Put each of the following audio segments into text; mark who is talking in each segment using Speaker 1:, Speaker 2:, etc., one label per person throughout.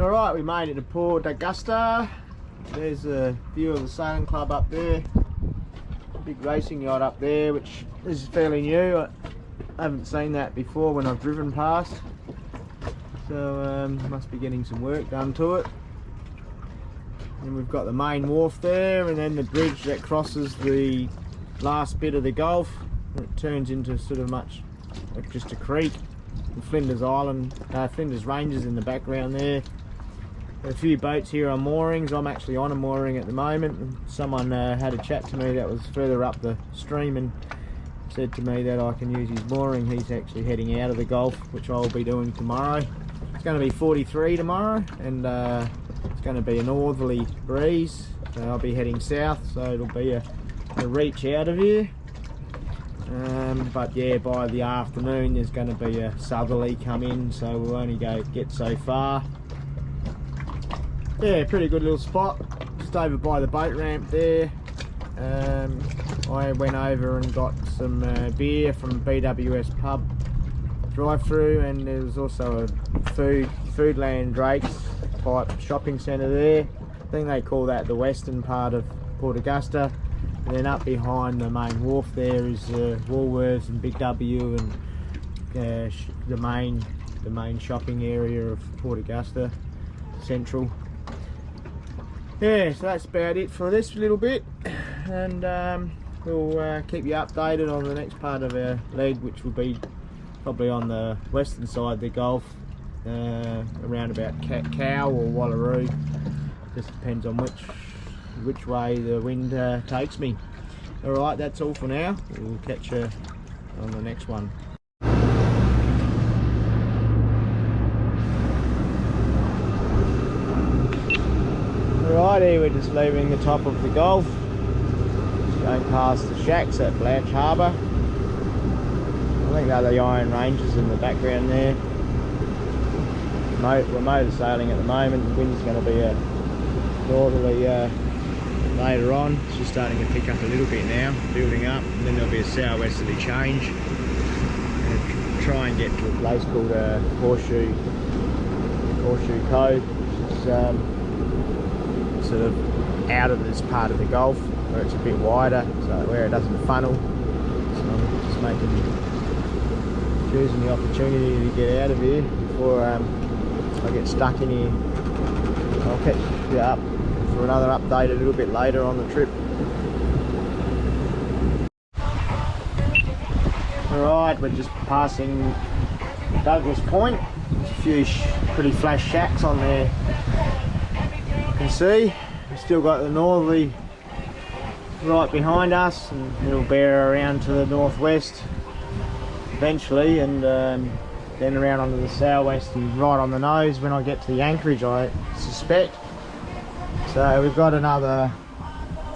Speaker 1: Alright, we made it to Port Augusta. There's a view of the sailing club up there. Big racing yacht up there, which is fairly new. I haven't seen that before when I've driven past. So must be getting some work done to it. And we've got the main wharf there, and then the bridge that crosses the last bit of the Gulf. It turns into sort of much like just a creek. And Flinders Island, Flinders Ranges in the background there. A few boats here on moorings. I'm actually on a mooring at the moment. Someone had a chat to me that was further up the stream and said to me that I can use his mooring. He's actually heading out of the Gulf, which I'll be doing tomorrow. It's going to be 43 tomorrow, and it's going to be a northerly breeze. So I'll be heading south, so it'll be a reach out of here. But yeah, by the afternoon there's going to be a southerly come in, so we'll only get so far. Yeah, pretty good little spot, just over by the boat ramp there. I went over and got some beer from BWS pub drive-through, and there was also a Foodland Drake's type shopping centre there. I think they call that the western part of Port Augusta. And then up behind the main wharf there is Woolworths and Big W, and the main shopping area of Port Augusta Central. Yeah, so that's about it for this little bit, and we'll keep you updated on the next part of our leg, which will be probably on the western side of the Gulf, around about Cow or Wallaroo. Just depends on which way the wind takes me. Alright, that's all for now. We'll catch you on the next one. Alrighty, we're just leaving the top of the Gulf, going past the shacks at Blanche Harbour. I think they're the Iron Ranges in the background there. We're motor sailing at the moment. The wind's going to be a northerly later on. It's just starting to pick up a little bit now, building up, and then there'll be a southwesterly change. And try and get to a place called Horseshoe Cove, which is sort of out of this part of the Gulf where it's a bit wider, so where it doesn't funnel. So I'm just choosing the opportunity to get out of here before I get stuck in here. I'll catch you up for another update a little bit later on the trip. Alright, we're just passing Douglas Point. There's a few pretty flash shacks on there. You can see we've still got the northerly right behind us, and it'll bear around to the northwest eventually, and then around onto the southwest and right on the nose when I get to the anchorage, I suspect. So we've got another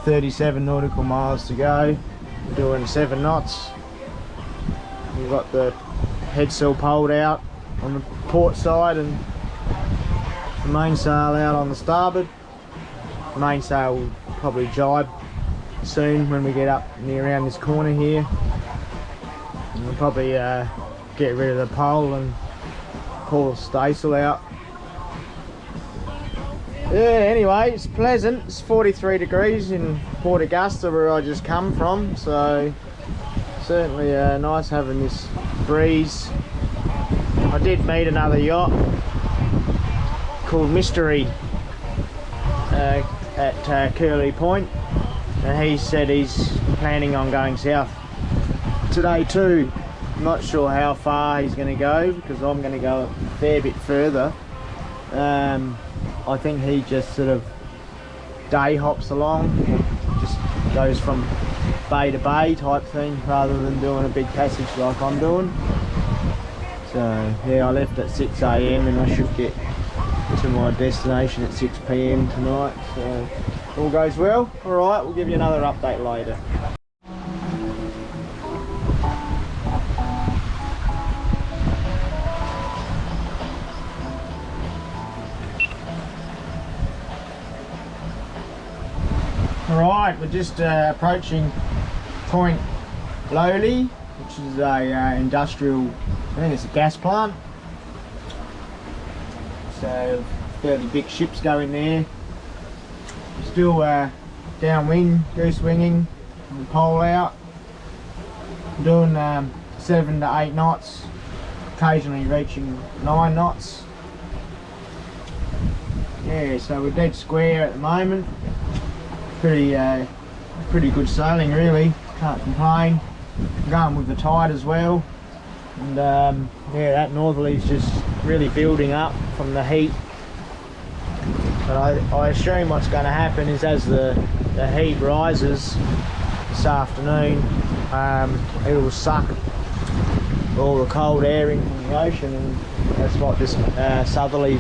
Speaker 1: 37 nautical miles to go. We're doing 7 knots. We've got the headsail poled out on the port side and the mainsail out on the starboard. The mainsail will probably jibe soon when we get up near around this corner here. And we'll probably get rid of the pole and pull the staysail out. Yeah, anyway, it's pleasant. It's 43 degrees in Port Augusta where I just come from, so certainly nice having this breeze. I did meet another yacht called Mystery at Curlew Point, and he said he's planning on going south today too. I'm not sure how far he's going to go, because I'm going to go a fair bit further. I think he just sort of day hops along, just goes from bay to bay type thing, rather than doing a big passage like I'm doing. So yeah, I left at 6 AM and I should get to my destination at 6 PM tonight, so all goes well. Alright, we'll give you another update later. Alright, we're just approaching Point Lowly, which is a industrial, I think it's a gas plant. So fairly big ships go in there. Still downwind, goose winging, the pole out, doing 7 to 8 knots, occasionally reaching 9 knots. Yeah, so we're dead square at the moment. Pretty good sailing really, can't complain. I'm going with the tide as well, and yeah, that northerly is just really building up from the heat. But I assume what's going to happen is as the heat rises this afternoon, it will suck all the cold air in from the ocean, and that's what this southerly,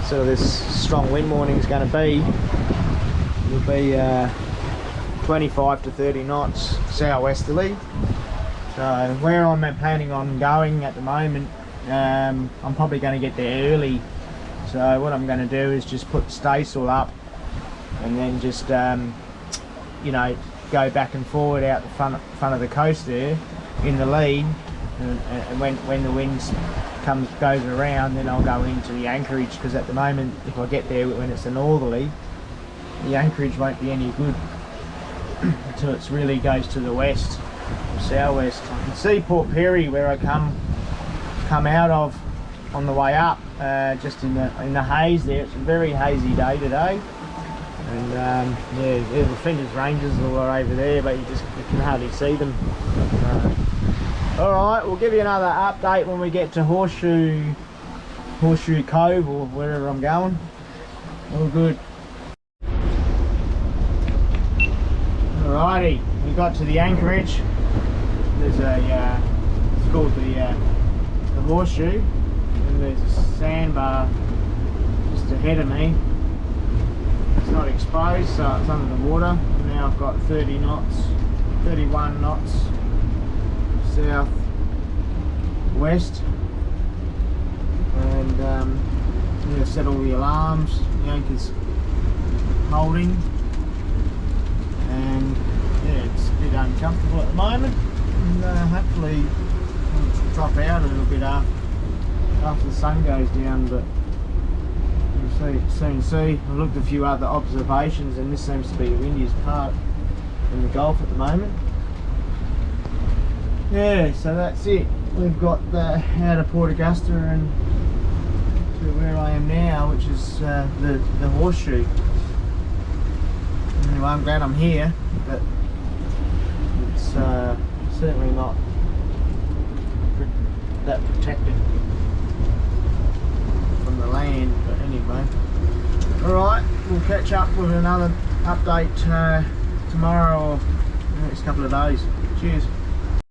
Speaker 1: sort of this strong wind warning is going to be. It'll be 25 to 30 knots southwesterly. So where I'm planning on going at the moment, I'm probably going to get there early. So what I'm going to do is just put staysail up, and then just you know, go back and forward out the front of the coast there in the lead, and when the wind goes around, then I'll go into the anchorage, because at the moment if I get there when it's a northerly, the anchorage won't be any good until it really goes to the west or southwest. I can see Port Perry where I come out of on the way up, just in the haze there. It's a very hazy day today, and yeah, the Flinders Rangers are over there, but you can hardly see them. Alright, we'll give you another update when we get to Horseshoe Cove, or wherever I'm going. All good. Alrighty, we got to the anchorage. There's a it's called the Horseshoe, and there's a sandbar just ahead of me. It's not exposed, so it's under the water. Now I've got 30 knots, 31 knots south west, and I'm going to set all the alarms. The anchor's holding, and yeah, it's a bit uncomfortable at the moment, and hopefully it'll drop out a little bit after the sun goes down, but we'll soon see. I've looked at a few other observations, and this seems to be the windiest part in the Gulf at the moment. Yeah, so that's it. We've got out of Port Augusta and to where I am now, which is the Horseshoe. Anyway, I'm glad I'm here, but it's certainly not that protected from the land. But anyway, alright, we'll catch up with another update tomorrow or the next couple of days. Cheers.